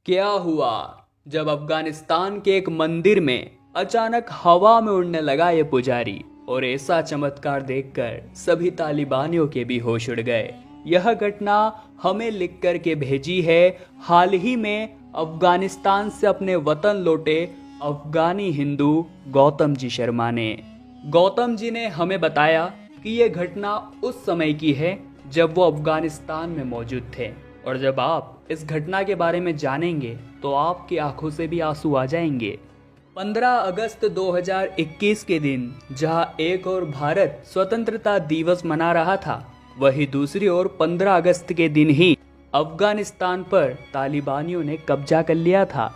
क्या हुआ जब अफगानिस्तान के एक मंदिर में अचानक हवा में उड़ने लगा ये पुजारी और ऐसा चमत्कार देखकर सभी तालिबानियों के भी होश उड़ गए। यह घटना हमें लिख कर के भेजी है हाल ही में अफगानिस्तान से अपने वतन लौटे अफगानी हिंदू गौतम जी शर्मा ने। गौतम जी ने हमें बताया कि ये घटना उस समय की है जब वो अफगानिस्तान में मौजूद थे, और जब आप इस घटना के बारे में जानेंगे तो आपकी आंखों से भी आंसू आ जाएंगे। 15 अगस्त 2021 के दिन जहां एक और भारत स्वतंत्रता दिवस मना रहा था, वहीं दूसरी ओर 15 अगस्त के दिन ही अफगानिस्तान पर तालिबानियों ने कब्जा कर लिया था।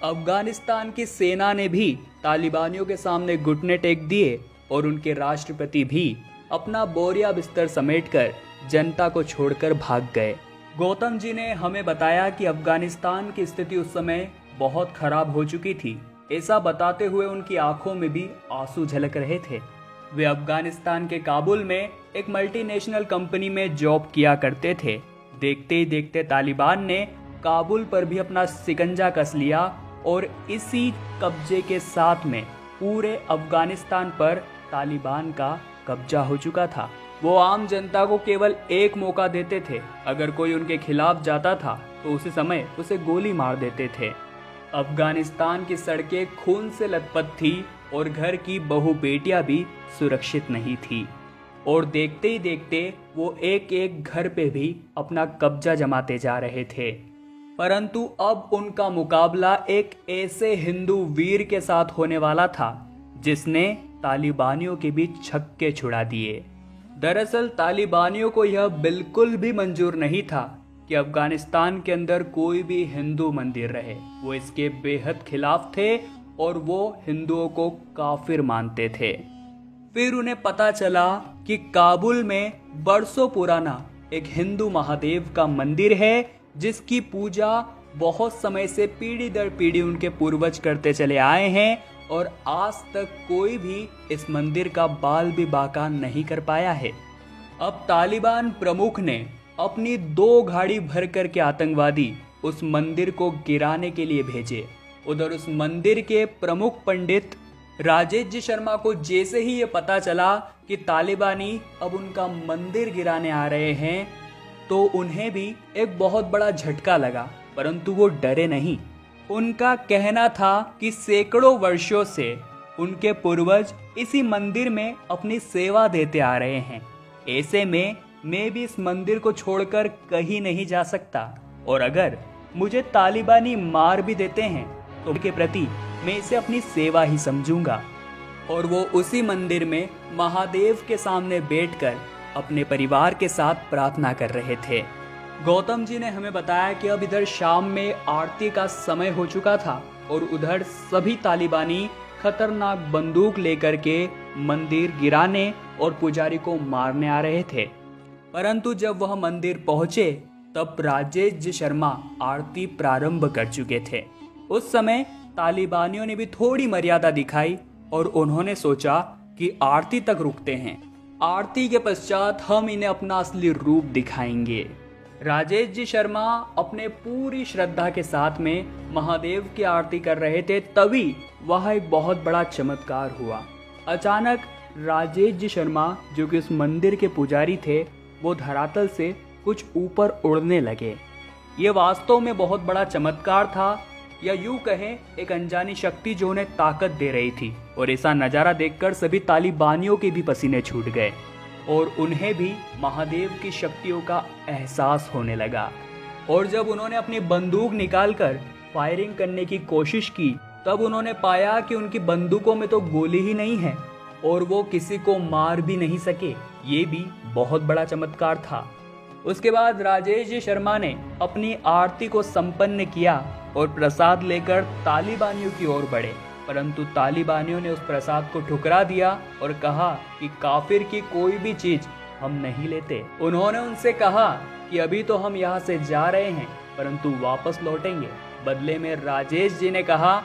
अफगानिस्तान की सेना ने भी तालिबानियों के सामने घुटने टेक दिए और उनके राष्ट्रपति भी अपना बोरिया बिस्तर समेटकर जनता को छोड़कर भाग गए। गौतम जी ने हमें बताया कि अफगानिस्तान की स्थिति उस समय बहुत खराब हो चुकी थी। ऐसा बताते हुए उनकी आंखों में भी आंसू झलक रहे थे। वे अफगानिस्तान के काबुल में एक मल्टीनेशनल कंपनी में जॉब किया करते थे। देखते ही देखते तालिबान ने काबुल पर भी अपना शिकंजा कस लिया और इसी कब्जे के साथ में पूरे अफगानिस्तान पर तालिबान का कब्जा हो चुका था। वो आम जनता को केवल एक मौका देते थे, अगर कोई उनके खिलाफ जाता था तो उसी समय उसे गोली मार देते थे। अफगानिस्तान की सड़कें खून से लथपथ थी और घर की बहू बेटियां भी सुरक्षित नहीं थी, और देखते ही देखते वो एक एक घर पे भी अपना कब्जा जमाते जा रहे थे। परंतु अब उनका मुकाबला एक ऐसे हिंदू वीर के साथ होने वाला था जिसने तालिबानियों के बीच छक्के छुड़ा दिए। दरअसल तालिबानियों को यह बिल्कुल भी मंजूर नहीं था कि अफगानिस्तान के अंदर कोई भी हिंदू मंदिर रहे। वो इसके बेहद खिलाफ थे और वो हिंदुओं को काफिर मानते थे। फिर उन्हें पता चला कि काबुल में बरसों पुराना एक हिंदू महादेव का मंदिर है जिसकी पूजा बहुत समय से पीढ़ी दर पीढ़ी उनके पूर्वज करते चले आए हैं, और आज तक कोई भी इस मंदिर का बाल भी बाका नहीं कर पाया है। अब तालिबान प्रमुख ने अपनी 2 गाड़ी भर कर के आतंकवादी उस मंदिर को गिराने के लिए भेजे। उधर उस मंदिर के प्रमुख पंडित राजेश जी शर्मा को जैसे ही ये पता चला कि तालिबानी अब उनका मंदिर गिराने आ रहे हैं, तो उन्हें भी एक बहुत बड़ा झटका लगा, परंतु वो डरे नहीं। उनका कहना था कि सैकड़ों वर्षों से उनके पूर्वज इसी मंदिर में अपनी सेवा देते आ रहे हैं। ऐसे में मैं भी इस मंदिर को छोड़कर कहीं नहीं जा सकता, और अगर मुझे तालिबानी मार भी देते हैं तो उनके प्रति मैं इसे अपनी सेवा ही समझूंगा। और वो उसी मंदिर में महादेव के सामने बैठकर अपने परिवार के साथ प्रार्थना कर रहे थे। गौतम जी ने हमें बताया कि अब इधर शाम में आरती का समय हो चुका था और उधर सभी तालिबानी खतरनाक बंदूक लेकर के मंदिर गिराने और पुजारी को मारने आ रहे थे। परंतु जब वह मंदिर पहुंचे तब राजेश जी शर्मा आरती प्रारंभ कर चुके थे। उस समय तालिबानियों ने भी थोड़ी मर्यादा दिखाई और उन्होंने सोचा कि आरती तक रुकते हैं, आरती के पश्चात हम इन्हें अपना असली रूप दिखाएंगे। राजेश जी शर्मा अपने पूरी श्रद्धा के साथ में महादेव की आरती कर रहे थे, तभी वहाँ एक बहुत बड़ा चमत्कार हुआ। अचानक राजेश जी शर्मा, जो कि उस मंदिर के पुजारी थे, वो धरातल से कुछ ऊपर उड़ने लगे। ये वास्तव में बहुत बड़ा चमत्कार था, या यूं कहें एक अनजानी शक्ति जो उन्हें ताकत दे रही थी। और ऐसा नज़ारा देखकर सभी तालिबानियों के भी पसीने छूट गए और उन्हें भी महादेव की शक्तियों का एहसास होने लगा। और जब उन्होंने अपनी बंदूक निकालकर फायरिंग करने की कोशिश की, तब उन्होंने पाया कि उनकी बंदूकों में तो गोली ही नहीं है और वो किसी को मार भी नहीं सके। ये भी बहुत बड़ा चमत्कार था। उसके बाद राजेश जी शर्मा ने अपनी आरती को संपन्न किया और प्रसाद लेकर तालिबानियों की ओर बढ़े, परंतु तालिबानियों ने उस प्रसाद को ठुकरा दिया और कहा कि काफिर की कोई भी चीज हम नहीं लेते। उन्होंने उनसे कहा कि अभी तो हम यहाँ से जा रहे हैं, परंतु वापस लौटेंगे। बदले में राजेश जी ने कहा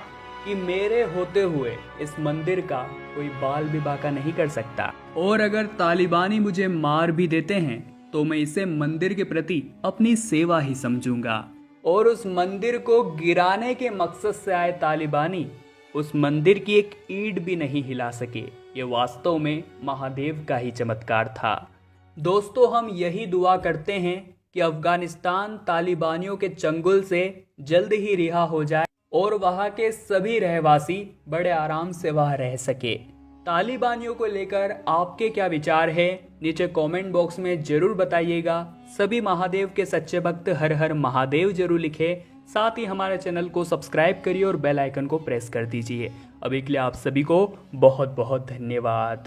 कि मेरे होते हुए इस मंदिर का कोई बाल भी बाका नहीं कर सकता, और अगर तालिबानी मुझे मार भी देते हैं तो मैं इसे मंदिर के प्रति अपनी सेवा ही समझूंगा। और उस मंदिर को गिराने के मकसद से आए तालिबानी उस मंदिर की एक ईंट भी नहीं हिला सके। ये वास्तव में महादेव का ही चमत्कार था। दोस्तों, हम यही दुआ करते हैं कि अफगानिस्तान तालिबानियों के चंगुल से जल्द ही रिहा हो जाए और वहां के सभी रहवासी बड़े आराम से वहां रह सके। तालिबानियों को लेकर आपके क्या विचार है, नीचे कमेंट बॉक्स में जरूर बताइएगा। सभी महादेव के सच्चे भक्त हर हर महादेव जरूर लिखे। साथ ही हमारे चैनल को सब्सक्राइब करिए और बेल आइकन को प्रेस कर दीजिए। अभी के लिए आप सभी को बहुत बहुत धन्यवाद।